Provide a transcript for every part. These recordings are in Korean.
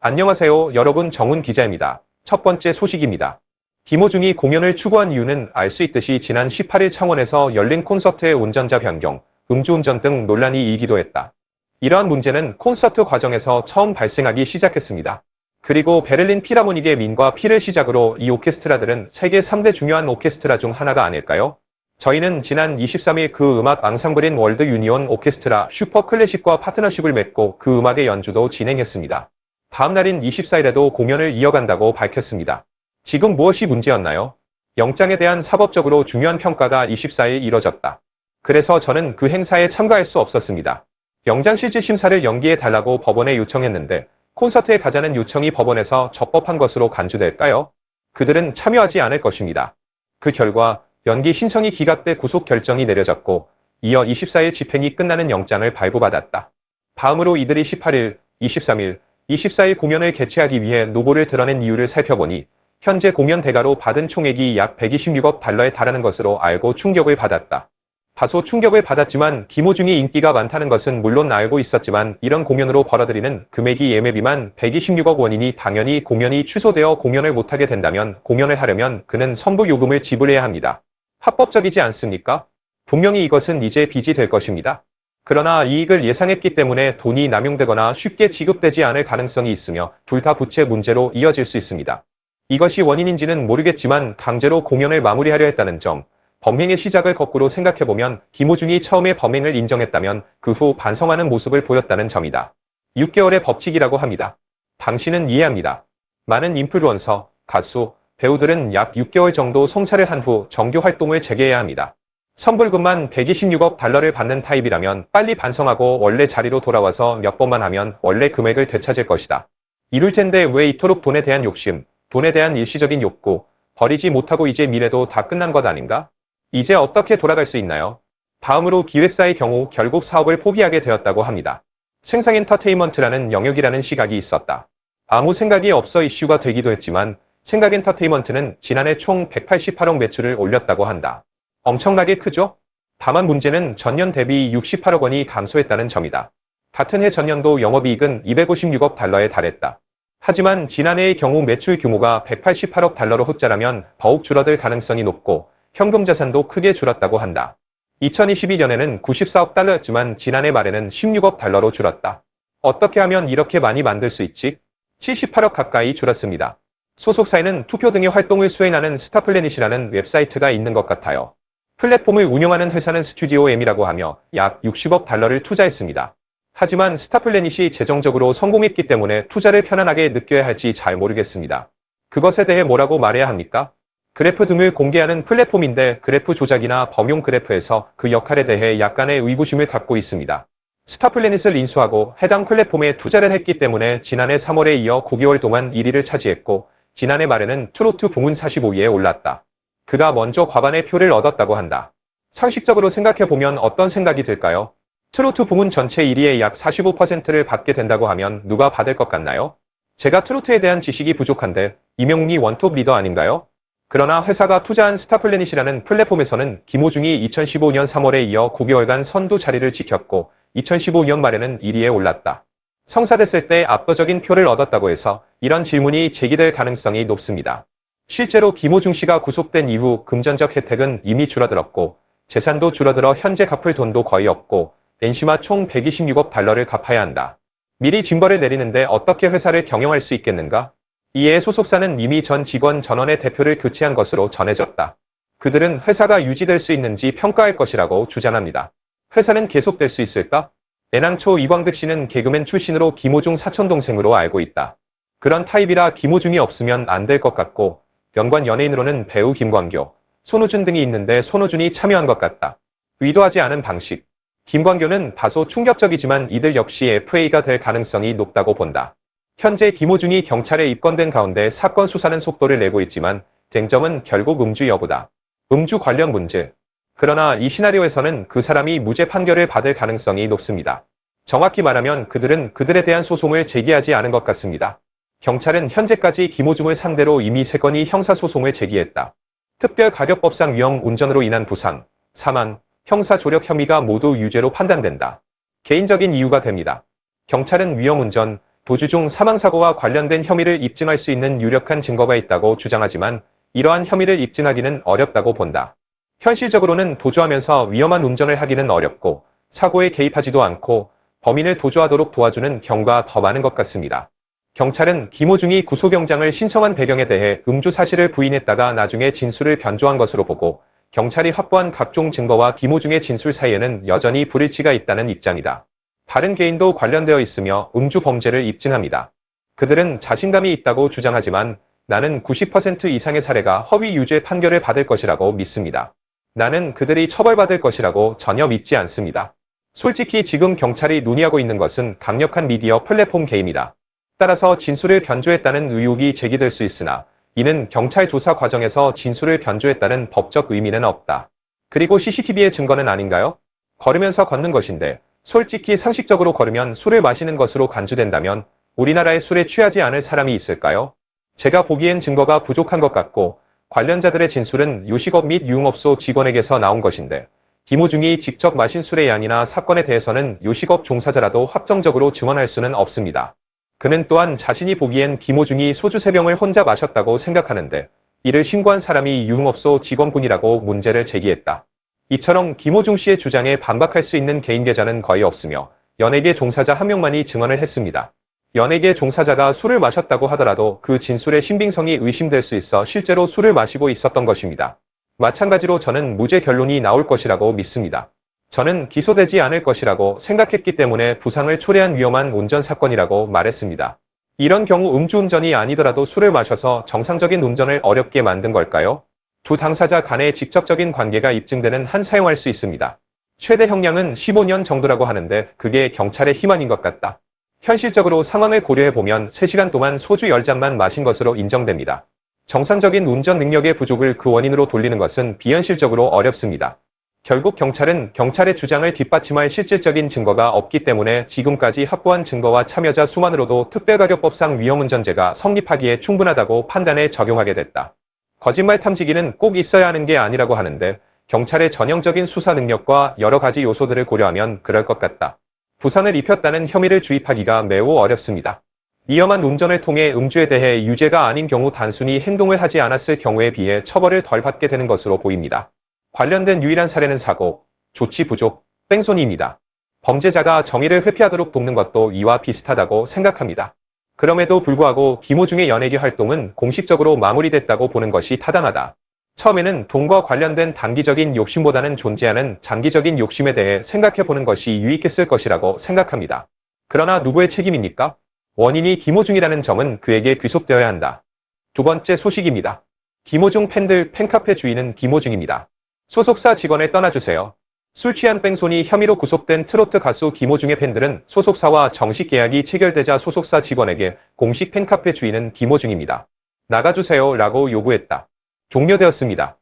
안녕하세요, 여러분. 정훈 기자입니다. 첫 번째 소식입니다. 김호중이 공연을 추구한 이유는 알 수 있듯이 지난 18일 창원에서 열린 콘서트의 운전자 변경, 음주운전 등 논란이 일기도 했다. 이러한 문제는 콘서트 과정에서 처음 발생하기 시작했습니다. 그리고 베를린 필하모닉의 민과 피를 시작으로 이 오케스트라들은 세계 3대 중요한 오케스트라 중 하나가 아닐까요? 저희는 지난 23일 그 음악 앙상블인 월드 유니온 오케스트라 슈퍼 클래식과 파트너십을 맺고 그 음악의 연주도 진행했습니다. 다음 날인 24일에도 공연을 이어간다고 밝혔습니다. 지금 무엇이 문제였나요? 영장에 대한 사법적으로 중요한 평가가 24일 이뤄졌다. 그래서 저는 그 행사에 참가할 수 없었습니다. 영장 실질 심사를 연기해달라고 법원에 요청했는데 콘서트에 가자는 요청이 법원에서 적법한 것으로 간주될까요? 그들은 참여하지 않을 것입니다. 그 결과 연기 신청이 기각돼 구속 결정이 내려졌고 이어 24일 집행이 끝나는 영장을 발부받았다. 다음으로 이들이 18일, 23일, 24일 공연을 개최하기 위해 노고를 드러낸 이유를 살펴보니 현재 공연 대가로 받은 총액이 약 126억 달러에 달하는 것으로 알고 충격을 받았다. 다소 충격을 받았지만 김호중이 인기가 많다는 것은 물론 알고 있었지만 이런 공연으로 벌어들이는 금액이 예매비만 126억 원이니 당연히 공연이 취소되어 공연을 못하게 된다면 공연을 하려면 그는 선부 요금을 지불해야 합니다. 합법적이지 않습니까? 분명히 이것은 이제 빚이 될 것입니다. 그러나 이익을 예상했기 때문에 돈이 남용되거나 쉽게 지급되지 않을 가능성이 있으며 둘 다 부채 문제로 이어질 수 있습니다. 이것이 원인인지는 모르겠지만 강제로 공연을 마무리하려 했다는 점, 범행의 시작을 거꾸로 생각해보면 김호중이 처음에 범행을 인정했다면 그 후 반성하는 모습을 보였다는 점이다. 6개월의 법칙이라고 합니다. 당신은 이해합니다. 많은 인플루언서, 가수, 배우들은 약 6개월 정도 성찰을 한 후 정규 활동을 재개해야 합니다. 선불금만 126억 달러를 받는 타입이라면 빨리 반성하고 원래 자리로 돌아와서 몇 번만 하면 원래 금액을 되찾을 것이다. 이럴 텐데 왜 이토록 돈에 대한 욕심, 돈에 대한 일시적인 욕구, 버리지 못하고 이제 미래도 다 끝난 것 아닌가? 이제 어떻게 돌아갈 수 있나요? 다음으로 기획사의 경우 결국 사업을 포기하게 되었다고 합니다. 생상 엔터테인먼트라는 영역이라는 시각이 있었다. 아무 생각이 없어 이슈가 되기도 했지만 생각 엔터테인먼트는 지난해 총 188억 매출을 올렸다고 한다. 엄청나게 크죠? 다만 문제는 전년 대비 68억 원이 감소했다는 점이다. 같은 해 전년도 영업이익은 256억 달러에 달했다. 하지만 지난해의 경우 매출 규모가 188억 달러로 흑자라면 더욱 줄어들 가능성이 높고 현금 자산도 크게 줄었다고 한다. 2022년에는 94억 달러였지만 지난해 말에는 16억 달러로 줄었다. 어떻게 하면 이렇게 많이 만들 수 있지? 78억 가까이 줄었습니다. 소속사에는 투표 등의 활동을 수행하는 스타플래닛이라는 웹사이트가 있는 것 같아요. 플랫폼을 운영하는 회사는 스튜디오 M이라고 하며 약 60억 달러를 투자했습니다. 하지만 스타플래닛이 재정적으로 성공했기 때문에 투자를 편안하게 느껴야 할지 잘 모르겠습니다. 그것에 대해 뭐라고 말해야 합니까? 그래프 등을 공개하는 플랫폼인데 그래프 조작이나 범용 그래프에서 그 역할에 대해 약간의 의구심을 갖고 있습니다. 스타플래닛을 인수하고 해당 플랫폼에 투자를 했기 때문에 지난해 3월에 이어 9개월 동안 1위를 차지했고 지난해 말에는 트로트 부문 45위에 올랐다. 그가 먼저 과반의 표를 얻었다고 한다. 상식적으로 생각해보면 어떤 생각이 들까요? 트로트 부문 전체 1위의 약 45%를 받게 된다고 하면 누가 받을 것 같나요? 제가 트로트에 대한 지식이 부족한데 이명웅이 원톱 리더 아닌가요? 그러나 회사가 투자한 스타플래닛이라는 플랫폼에서는 김호중이 2015년 3월에 이어 9개월간 선두 자리를 지켰고 2015년 말에는 1위에 올랐다. 성사됐을 때 압도적인 표를 얻었다고 해서 이런 질문이 제기될 가능성이 높습니다. 실제로 김호중 씨가 구속된 이후 금전적 혜택은 이미 줄어들었고 재산도 줄어들어 현재 갚을 돈도 거의 없고 엔시마 총 126억 달러를 갚아야 한다. 미리 징벌을 내리는데 어떻게 회사를 경영할 수 있겠는가? 이에 소속사는 이미 전 직원 전원의 대표를 교체한 것으로 전해졌다. 그들은 회사가 유지될 수 있는지 평가할 것이라고 주장합니다. 회사는 계속될 수 있을까? 애당초 이광득 씨는 개그맨 출신으로 김호중 사촌동생으로 알고 있다. 그런 타입이라 김호중이 없으면 안 될 것 같고 연관 연예인으로는 배우 김광교, 손호준 등이 있는데 손호준이 참여한 것 같다. 의도하지 않은 방식. 김광교는 다소 충격적이지만 이들 역시 FA가 될 가능성이 높다고 본다. 현재 김호중이 경찰에 입건된 가운데 사건 수사는 속도를 내고 있지만 쟁점은 결국 음주 여부다. 음주 관련 문제. 그러나 이 시나리오에서는 그 사람이 무죄 판결을 받을 가능성이 높습니다. 정확히 말하면 그들은 그들에 대한 소송을 제기하지 않은 것 같습니다. 경찰은 현재까지 김호중을 상대로 이미 3건의 형사소송을 제기했다. 특별가격법상 위험 운전으로 인한 부상, 사망, 형사조력 혐의가 모두 유죄로 판단된다. 개인적인 이유가 됩니다. 경찰은 위험 운전, 도주 중 사망사고와 관련된 혐의를 입증할 수 있는 유력한 증거가 있다고 주장하지만 이러한 혐의를 입증하기는 어렵다고 본다. 현실적으로는 도주하면서 위험한 운전을 하기는 어렵고 사고에 개입하지도 않고 범인을 도주하도록 도와주는 경우가 더 많은 것 같습니다. 경찰은 김호중이 구속영장을 신청한 배경에 대해 음주 사실을 부인했다가 나중에 진술을 변조한 것으로 보고 경찰이 확보한 각종 증거와 김호중의 진술 사이에는 여전히 불일치가 있다는 입장이다. 다른 개인도 관련되어 있으며 음주 범죄를 입증합니다. 그들은 자신감이 있다고 주장하지만 나는 90% 이상의 사례가 허위 유죄 판결을 받을 것이라고 믿습니다. 나는 그들이 처벌받을 것이라고 전혀 믿지 않습니다. 솔직히 지금 경찰이 논의하고 있는 것은 강력한 미디어 플랫폼 개입니다. 따라서 진술을 변조했다는 의혹이 제기될 수 있으나 이는 경찰 조사 과정에서 진술을 변조했다는 법적 의미는 없다. 그리고 CCTV의 증거는 아닌가요? 걸으면서 걷는 것인데 솔직히 상식적으로 걸으면 술을 마시는 것으로 간주된다면 우리나라에 술에 취하지 않을 사람이 있을까요? 제가 보기엔 증거가 부족한 것 같고 관련자들의 진술은 요식업 및 유흥업소 직원에게서 나온 것인데 김호중이 직접 마신 술의 양이나 사건에 대해서는 요식업 종사자라도 확정적으로 증언할 수는 없습니다. 그는 또한 자신이 보기엔 김호중이 소주 3병을 혼자 마셨다고 생각하는데 이를 신고한 사람이 유흥업소 직원뿐이라고 문제를 제기했다. 이처럼 김호중 씨의 주장에 반박할 수 있는 개인 계좌는 거의 없으며 연예계 종사자 한 명만이 증언을 했습니다. 연예계 종사자가 술을 마셨다고 하더라도 그 진술의 신빙성이 의심될 수 있어 실제로 술을 마시고 있었던 것입니다. 마찬가지로 저는 무죄 결론이 나올 것이라고 믿습니다. 저는 기소되지 않을 것이라고 생각했기 때문에 부상을 초래한 위험한 운전 사건이라고 말했습니다. 이런 경우 음주운전이 아니더라도 술을 마셔서 정상적인 운전을 어렵게 만든 걸까요? 두 당사자 간의 직접적인 관계가 입증되는 한 사용할 수 있습니다. 최대 형량은 15년 정도라고 하는데 그게 경찰의 힘안인 것 같다. 현실적으로 상황을 고려해보면 3시간 동안 소주 10잔만 마신 것으로 인정됩니다. 정상적인 운전 능력의 부족을 그 원인으로 돌리는 것은 비현실적으로 어렵습니다. 결국 경찰은 경찰의 주장을 뒷받침할 실질적인 증거가 없기 때문에 지금까지 확보한 증거와 참여자 수만으로도 특별가려법상 위험운전죄가 성립하기에 충분하다고 판단해 적용하게 됐다. 거짓말 탐지기는 꼭 있어야 하는 게 아니라고 하는데 경찰의 전형적인 수사 능력과 여러 가지 요소들을 고려하면 그럴 것 같다. 부상을 입혔다는 혐의를 주입하기가 매우 어렵습니다. 위험한 운전을 통해 음주에 대해 유죄가 아닌 경우 단순히 행동을 하지 않았을 경우에 비해 처벌을 덜 받게 되는 것으로 보입니다. 관련된 유일한 사례는 사고, 조치 부족, 뺑소니입니다. 범죄자가 정의를 회피하도록 돕는 것도 이와 비슷하다고 생각합니다. 그럼에도 불구하고 김호중의 연예계 활동은 공식적으로 마무리됐다고 보는 것이 타당하다. 처음에는 돈과 관련된 단기적인 욕심보다는 존재하는 장기적인 욕심에 대해 생각해보는 것이 유익했을 것이라고 생각합니다. 그러나 누구의 책임입니까? 원인이 김호중이라는 점은 그에게 귀속되어야 한다. 두 번째 소식입니다. 김호중 팬들 팬카페 주인은 김호중입니다. 소속사 직원을 떠나주세요. 술 취한 뺑소니 혐의로 구속된 트로트 가수 김호중의 팬들은 소속사와 정식 계약이 체결되자 소속사 직원에게 공식 팬카페 주인은 김호중입니다. 나가주세요 라고 요구했다. 종료되었습니다.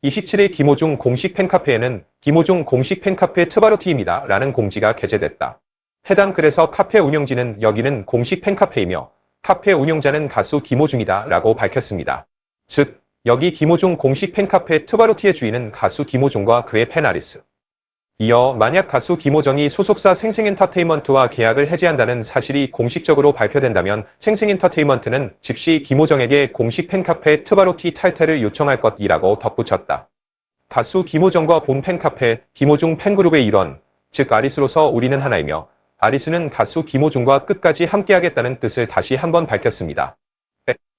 27일 김호중 공식 팬카페에는 김호중 공식 팬카페 트바로티입니다 라는 공지가 게재됐다. 해당 글에서 카페 운영진은 여기는 공식 팬카페이며 카페 운영자는 가수 김호중이다 라고 밝혔습니다. 즉, 여기 김호중 공식 팬카페 트바로티의 주인은 가수 김호중과 그의 팬 아리스. 이어 만약 가수 김호정이 소속사 생생엔터테인먼트와 계약을 해지한다는 사실이 공식적으로 발표된다면 생생엔터테인먼트는 즉시 김호정에게 공식 팬카페 트바로티 탈퇴를 요청할 것이라고 덧붙였다. 가수 김호정과 본 팬카페 김호중 팬그룹의 일원, 즉 아리스로서 우리는 하나이며 아리스는 가수 김호중과 끝까지 함께하겠다는 뜻을 다시 한번 밝혔습니다.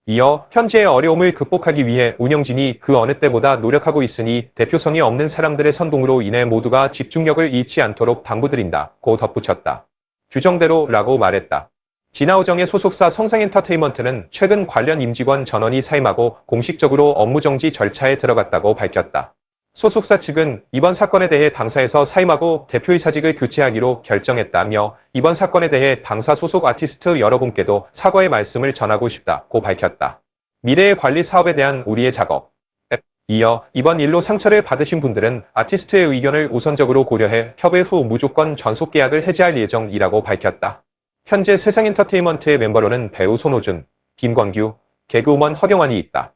이어 현재의 어려움을 극복하기 위해 운영진이 그 어느 때보다 노력하고 있으니 대표성이 없는 사람들의 선동으로 인해 모두가 집중력을 잃지 않도록 당부드린다고 덧붙였다. 규정대로 라고 말했다. 진아오정의 소속사 성상엔터테인먼트는 최근 관련 임직원 전원이 사임하고 공식적으로 업무정지 절차에 들어갔다고 밝혔다. 소속사 측은 이번 사건에 대해 당사에서 사임하고 대표이사직을 교체하기로 결정했다며 이번 사건에 대해 당사 소속 아티스트 여러분께도 사과의 말씀을 전하고 싶다고 밝혔다. 미래의 관리 사업에 대한 우리의 작업. 이어 이번 일로 상처를 받으신 분들은 아티스트의 의견을 우선적으로 고려해 협의 후 무조건 전속 계약을 해지할 예정이라고 밝혔다. 현재 세상엔터테인먼트의 멤버로는 배우 손호준, 김광규, 개그우먼 허경환이 있다.